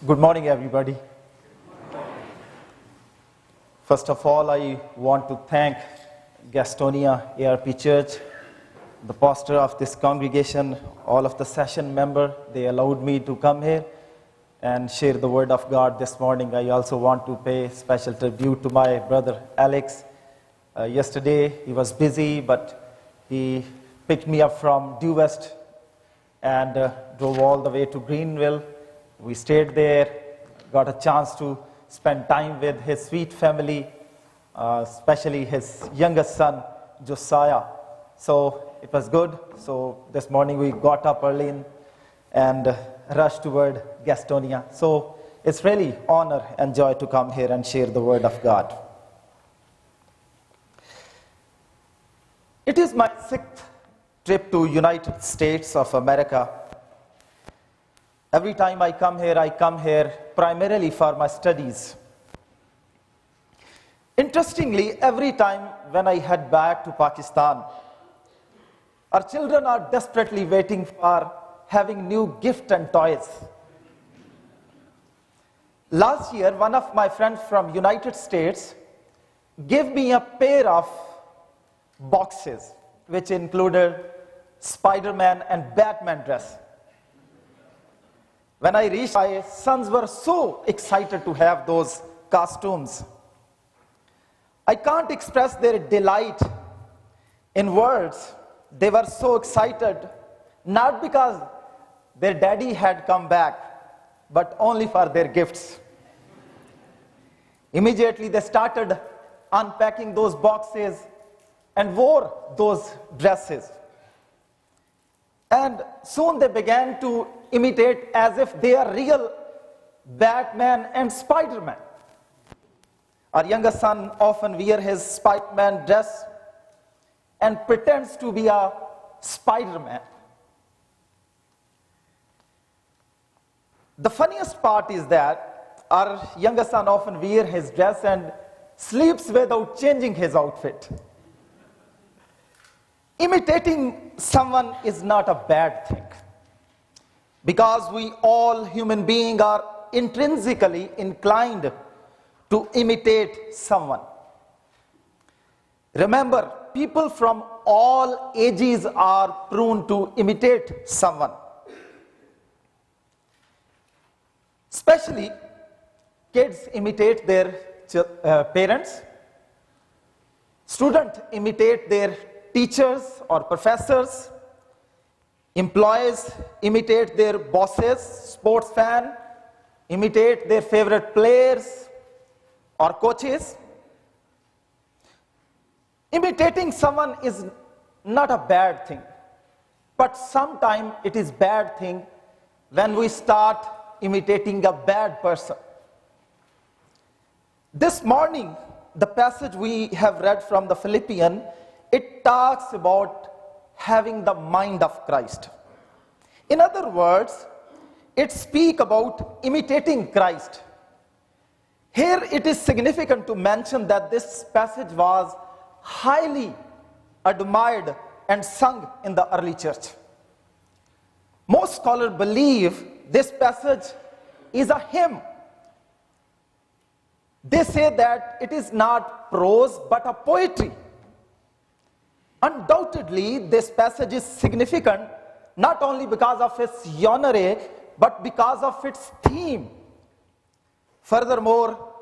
Good morning, everybody. First of all, I want to thank Gastonia ARP Church, the pastor of this congregation, all of the session members. They allowed me to come here and share the word of God this morning. I also want to pay special tribute to my brother Alex. Yesterday, he was busy, but he picked me up from Due West and drove all the way to Greenville. We stayed there, got a chance to spend time with his sweet family, especially his youngest son, Josiah. So it was good. So this morning we got up early and rushed toward Gastonia. So it's really honor and joy to come here and share the word of God. It is my 6th trip to United States of America. Every time I come here primarily for my studies. Interestingly, every time when I head back to Pakistan, our children are desperately waiting for having new gifts and toys. Last year, one of my friends from United States gave me a pair of boxes, which included Spider-Man and Batman dress. When I reached, my sons were so excited to have those costumes. I can't express their delight in words. They were so excited, not because their daddy had come back, but only for their gifts. Immediately they started unpacking those boxes and wore those dresses. And soon they began to imitate as if they are real Batman and Spider-Man. Our youngest son often wears his Spider-Man dress and pretends to be a Spider-Man. The funniest part is that our youngest son often wears his dress and sleeps without changing his outfit. Imitating someone is not a bad thing, because we all human beings are intrinsically inclined to imitate someone. Remember, people from all ages are prone to imitate someone. Especially, kids imitate their parents, students imitate their teachers or professors, employees imitate their bosses, sports fans imitate their favorite players or coaches. Imitating someone is not a bad thing, but sometimes it is bad thing when we start imitating a bad person. This morning, the passage we have read from the Philippians, it talks about having the mind of Christ. In other words, it speaks about imitating Christ. Here it is significant to mention that this passage was highly admired and sung in the early church. Most scholars believe this passage is a hymn. They say that it is not prose but a poetry. Undoubtedly, this passage is significant not only because of its genre, but because of its theme. Furthermore,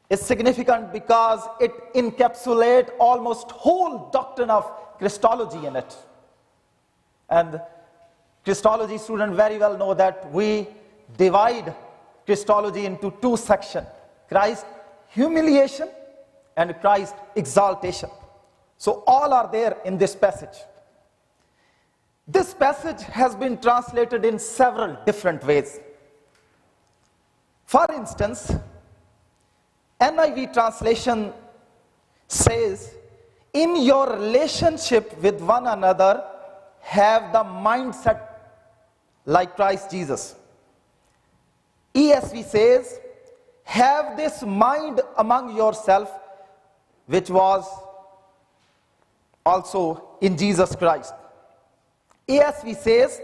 it's significant because it encapsulates almost whole doctrine of Christology in it. And Christology students very well know that we divide Christology into two sections: Christ humiliation and Christ exaltation. So all are there in this passage. This passage has been translated in several different ways. For instance, NIV translation says, in your relationship with one another, have the mindset like Christ Jesus. ESV says, have this mind among yourself, which was also in Jesus Christ. ESV says,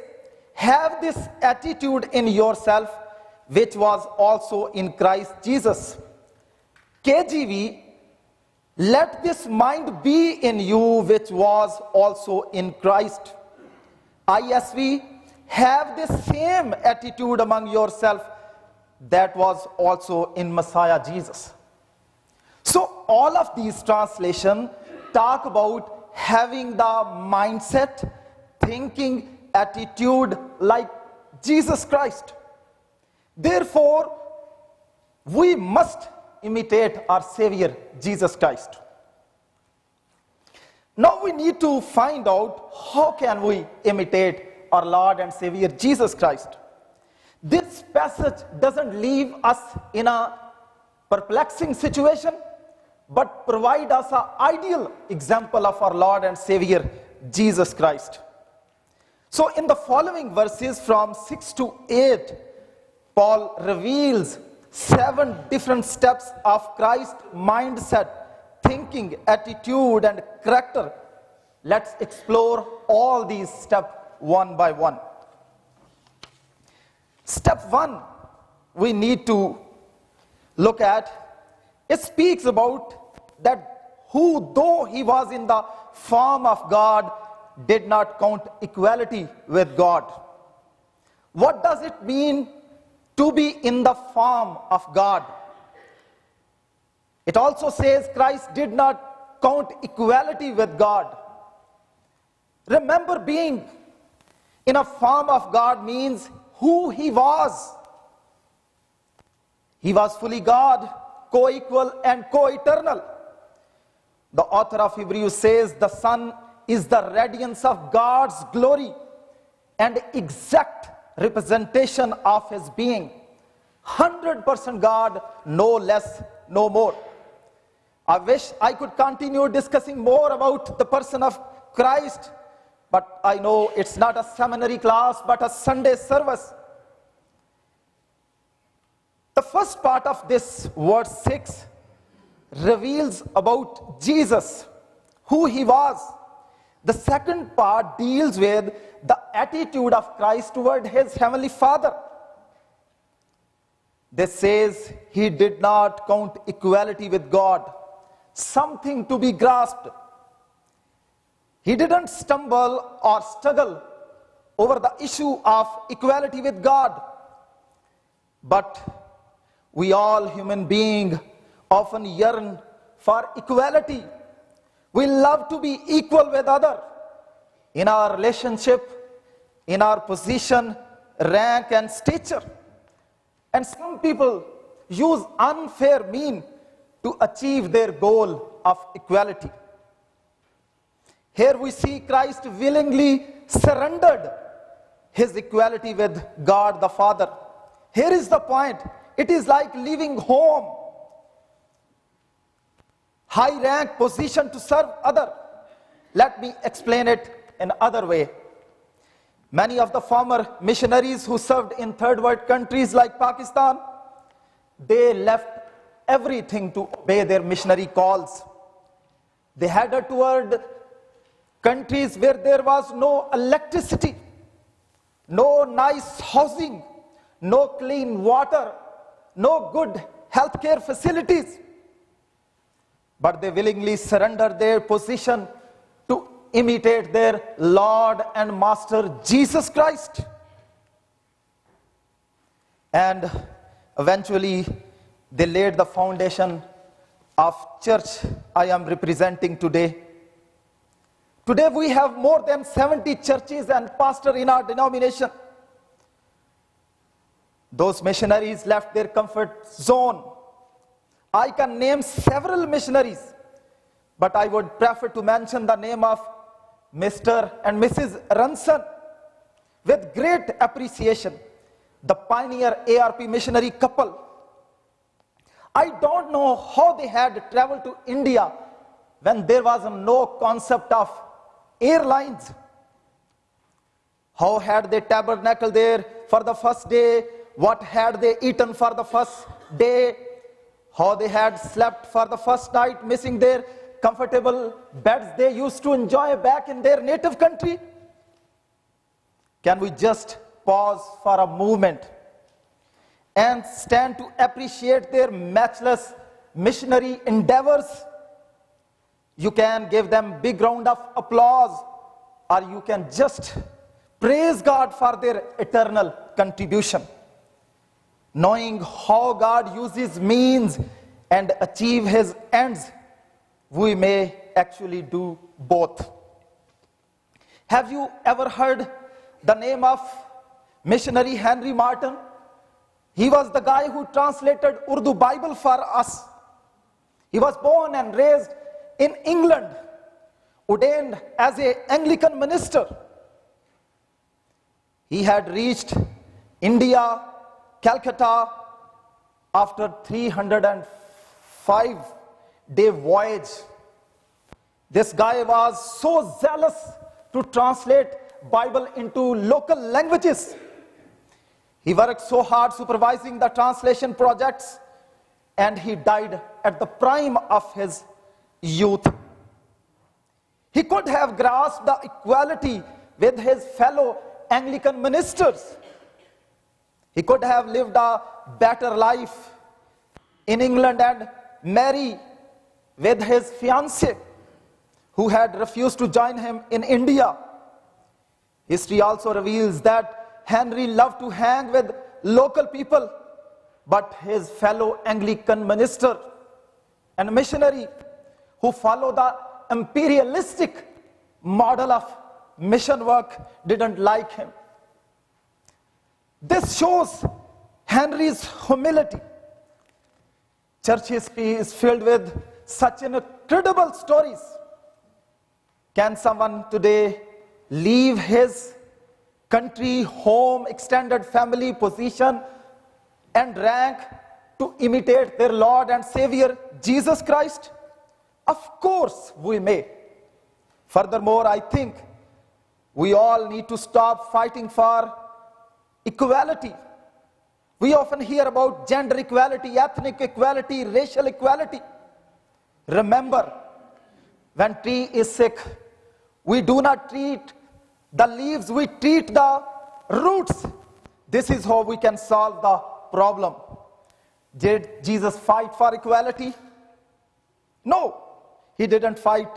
have this attitude in yourself, which was also in Christ Jesus. KJV, let this mind be in you, which was also in Christ. ISV, have the same attitude among yourself that was also in Messiah Jesus. So all of these translations talk about having the mindset, thinking, attitude like Jesus Christ. Therefore, we must imitate our Savior, Jesus Christ. Now we need to find out how can we imitate our Lord and Savior, Jesus Christ. This passage doesn't leave us in a perplexing situation, but provide us an ideal example of our Lord and Savior, Jesus Christ. So in the following verses from 6 to 8, Paul reveals 7 different steps of Christ's mindset, thinking, attitude, and character. Let's explore all these steps one by one. Step 1, we need to look at, it speaks about that who, though he was in the form of God, did not count equality with God. What does it mean to be in the form of God? It also says Christ did not count equality with God. Remember, being in a form of God means who he was. He was fully God, co-equal and co-eternal. The author of Hebrews says the Son is the radiance of God's glory and exact representation of his being. 100% God, no less, no more. I wish I could continue discussing more about the person of Christ, but I know it's not a seminary class, but a Sunday service. The first part of this verse 6 reveals about Jesus, who he was. The second part deals with the attitude of Christ toward his heavenly Father. This says he did not count equality with God something to be grasped. He didn't stumble or struggle over the issue of equality with God. But we all human beings often yearn for equality. We love to be equal with others in our relationship, in our position, rank, and stature. And some people use unfair means to achieve their goal of equality. Here we see Christ willingly surrendered his equality with God the Father. Here is the point. It is like leaving home, high rank position to serve other. Let me explain it in other way. Many of the former missionaries who served in third world countries like Pakistan, they left everything to obey their missionary calls. They headed toward countries where there was no electricity, no nice housing, no clean water, no good healthcare facilities. But they willingly surrendered their position to imitate their Lord and Master Jesus Christ. And eventually they laid the foundation of church I am representing today. Today we have more than 70 churches and pastors in our denomination. Those missionaries left their comfort zone. I can name several missionaries, but I would prefer to mention the name of Mr. and Mrs. Ranson with great appreciation, the pioneer ARP missionary couple. I don't know how they had traveled to India when there was no concept of airlines. How had they tabernacled there for the first day? What had they eaten for the first day? How they had slept for the first night, missing their comfortable beds they used to enjoy back in their native country? Can we just pause for a moment and stand to appreciate their matchless missionary endeavors. You can give them big round of applause, or you can just praise God for their eternal contribution. Knowing how God uses means and achieve his ends, we may actually do both. Have you ever heard the name of missionary Henry Martin? He was the guy who translated Urdu Bible for us. He was born and raised in England, ordained as an Anglican minister. He had reached India, Calcutta, after 305-day voyage. This guy was so zealous to translate Bible into local languages. He worked so hard supervising the translation projects, and he died at the prime of his youth. He could have grasped the equality with his fellow Anglican ministers. He could have lived a better life in England and marry with his fiancée, who had refused to join him in India. History also reveals that Henry loved to hang with local people, but his fellow Anglican minister and missionary who followed the imperialistic model of mission work didn't like him. This shows Henry's humility. Church history is filled with such incredible stories. Can someone today leave his country, home, extended family, position, and rank to imitate their Lord and Savior, Jesus Christ? Of course we may. Furthermore, I think we all need to stop fighting for equality. We often hear about gender equality, ethnic equality, racial equality. Remember, when tree is sick, we do not treat the leaves, we treat the roots. This is how we can solve the problem. Did Jesus fight for equality? No, he didn't fight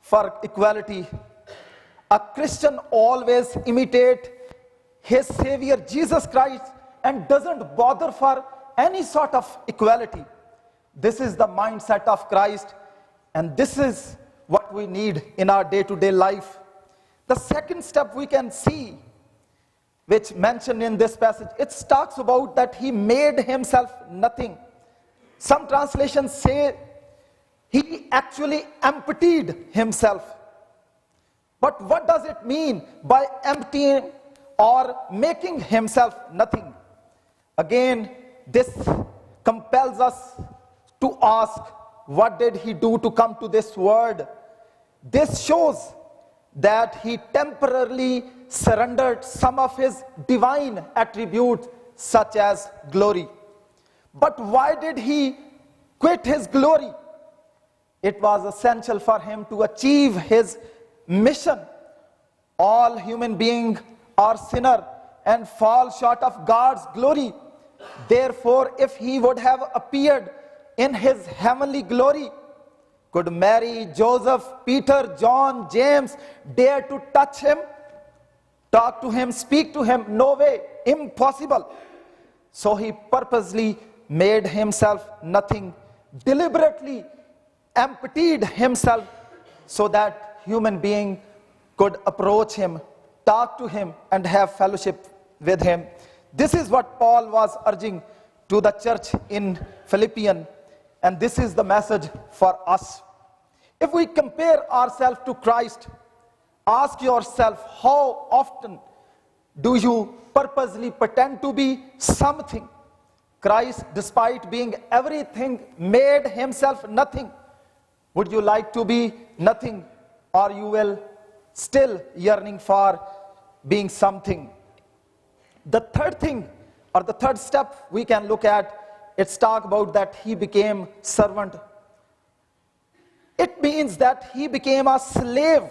for equality. A Christian always imitates his Savior Jesus Christ and doesn't bother for any sort of equality. This is the mindset of Christ, and this is what we need in our day-to-day life. The second step we can see, which mentioned in this passage, it talks about that he made himself nothing. Some translations say he actually emptied himself. But what does it mean by emptying or making himself nothing? Again, this compels us to ask, what did he do to come to this world? This shows that he temporarily surrendered some of his divine attributes, such as glory. But why did he quit his glory? It was essential for him to achieve his mission. All human beings are sinners and fall short of God's glory. Therefore, if he would have appeared in his heavenly glory, could Mary, Joseph, Peter, John, James dare to touch him, talk to him, speak to him? No way, impossible. So he purposely made himself nothing, deliberately emptied himself so that human being could approach him, talk to him, and have fellowship with him. This is what Paul was urging to the church in Philippians, and this is the message for us. If we compare ourselves to Christ, ask yourself, how often do you purposely pretend to be something? Christ, despite being everything, made himself nothing. Would you like to be nothing, or you will still yearning for being something? The third thing, or the third step we can look at, it's talk about that he became servant. It means that he became a slave,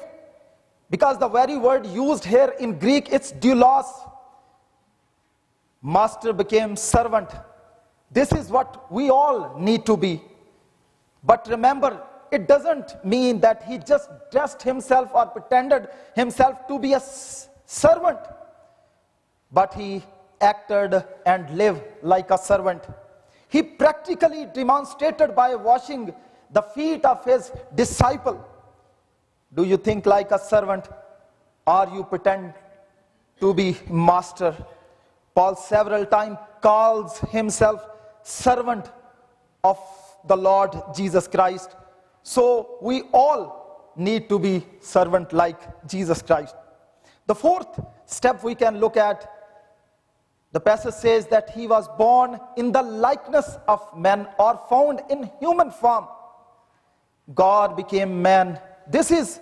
because the very word used here in Greek, it's doulos. Master became servant. This is what we all need to be. But remember, it doesn't mean that he just dressed himself or pretended himself to be a servant, but he acted and lived like a servant. He practically demonstrated by washing the feet of his disciple. Do you think like a servant, or you pretend to be master? Paul several times calls himself servant of the Lord Jesus Christ. So we all need to be servant like Jesus Christ. The fourth step we can look at, the passage says that he was born in the likeness of man, or found in human form. God became man. This is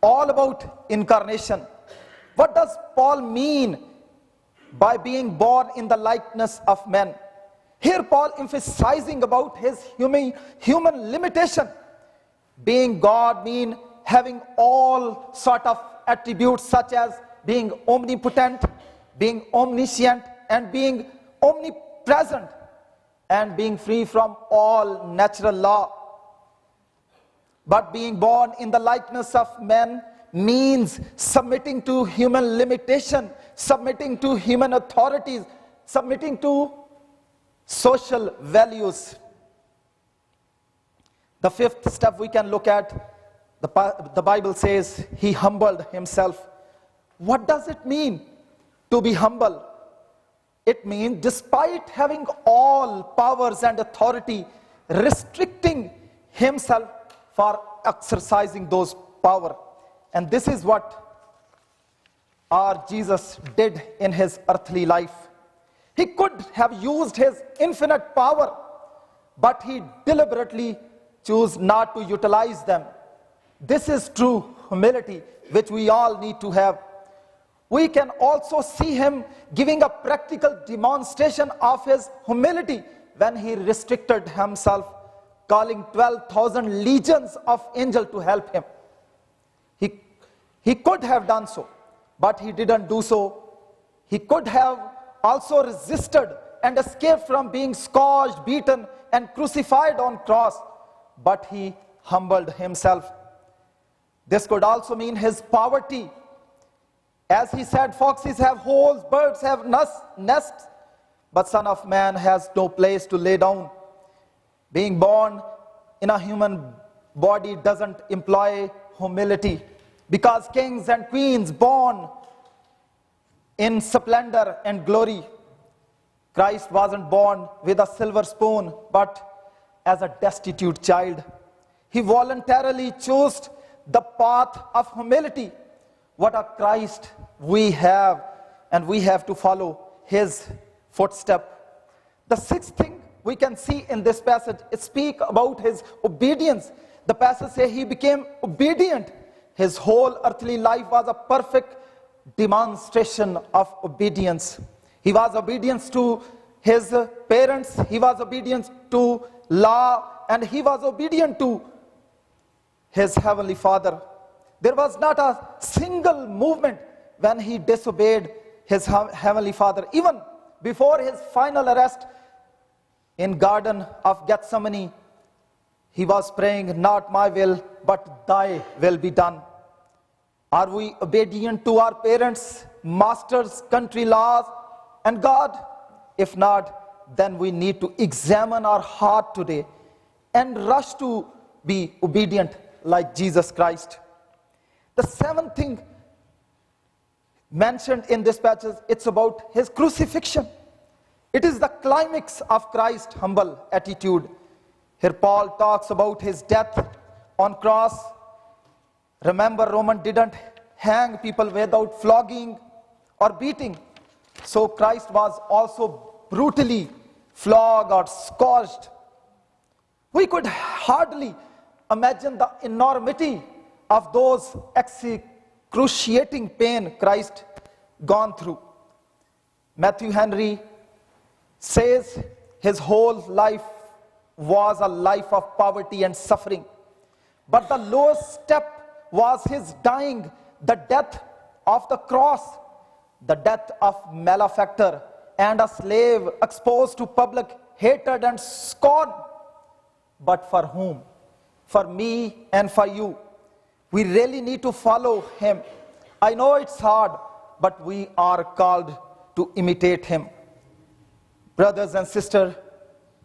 all about incarnation. What does Paul mean by being born in the likeness of man? Here Paul emphasizing about his human limitation. Being God means having all sort of attributes, such as being omnipotent, being omniscient, and being omnipresent, and being free from all natural law. But being born in the likeness of man means submitting to human limitation, submitting to human authorities, submitting to social values. The fifth step we can look at, the Bible says he humbled himself. What does it mean to be humble? It means despite having all powers and authority, restricting himself for exercising those power. And this is what our Jesus did in his earthly life. He could have used his infinite power, but he deliberately chose not to utilize them. This is true humility, which we all need to have. We can also see him giving a practical demonstration of his humility when he restricted himself, calling 12,000 legions of angels to help him. He could have done so, but he didn't do so. He could have also resisted and escaped from being scourged, beaten, and crucified on cross, but he humbled himself. This could also mean his poverty. As he said, foxes have holes, birds have nests, but Son of Man has no place to lay down. Being born in a human body doesn't imply humility, because kings and queens born in splendor and glory. Christ wasn't born with a silver spoon, but as a destitute child. He voluntarily chose the path of humility. What a Christ we have, and we have to follow his footstep. The sixth thing we can see in this passage, it speaks about his obedience. The passage says he became obedient. His whole earthly life was a perfect demonstration of obedience. He was obedient to his parents, he was obedient to law, and he was obedient to his heavenly Father. There was not a single movement when he disobeyed his heavenly Father. Even before his final arrest in Garden of Gethsemane, he was praying, "Not my will, but thy will be done." Are we obedient to our parents, masters, country laws, and God? If not, then we need to examine our heart today and rush to be obedient like Jesus Christ. The seventh thing mentioned in this passage, it's about his crucifixion. It is the climax of Christ's humble attitude. Here Paul talks about his death on cross. Remember, Roman didn't hang people without flogging or beating. So Christ was also brutally flogged or scourged. We could hardly imagine the enormity of those excruciating pain Christ gone through. Matthew Henry says his whole life was a life of poverty and suffering. But the lowest step was his dying, the death of the cross, the death of malefactor, and a slave exposed to public hatred and scorn. But for whom? For me and for you. We really need to follow him. I know it's hard, but we are called to imitate him. Brothers and sisters,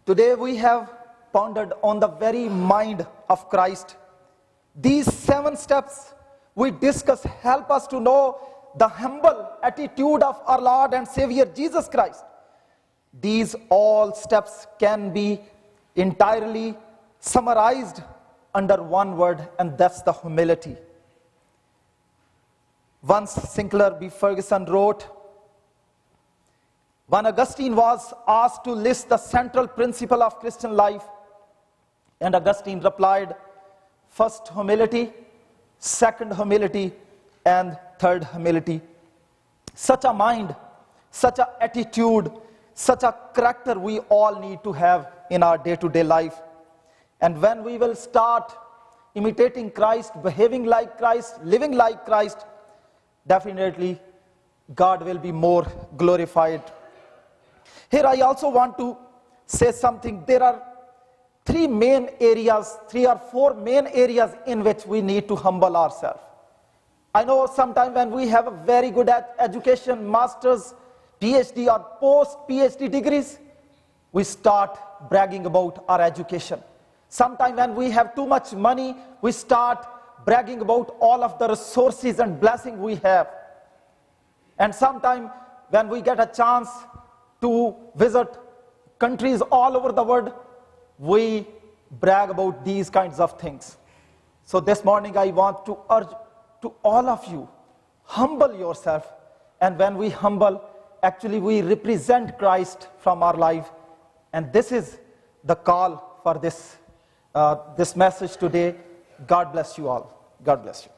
today we have pondered on the very mind of Christ. These 7 steps we discuss help us to know the humble attitude of our Lord and Savior Jesus Christ. These all steps can be entirely summarized under one word, and that's the humility. Once Sinclair B. Ferguson wrote, when Augustine was asked to list the central principle of Christian life, and Augustine replied, first humility, second humility, and third humility. Such a mind, such an attitude, such a character we all need to have in our day-to-day life. And when we will start imitating Christ, behaving like Christ, living like Christ, definitely God will be more glorified. Here I also want to say something. There are 3 or 4 main areas in which we need to humble ourselves. I know sometimes when we have a very good education, master's, PhD or post-PhD degrees, we start bragging about our education. Sometimes when we have too much money, we start bragging about all of the resources and blessings we have. And sometimes when we get a chance to visit countries all over the world, we brag about these kinds of things. So this morning I want to urge to all of you, humble yourself. And when we humble, actually we represent Christ from our life. And this is the call for this message today. God bless you all. God bless you.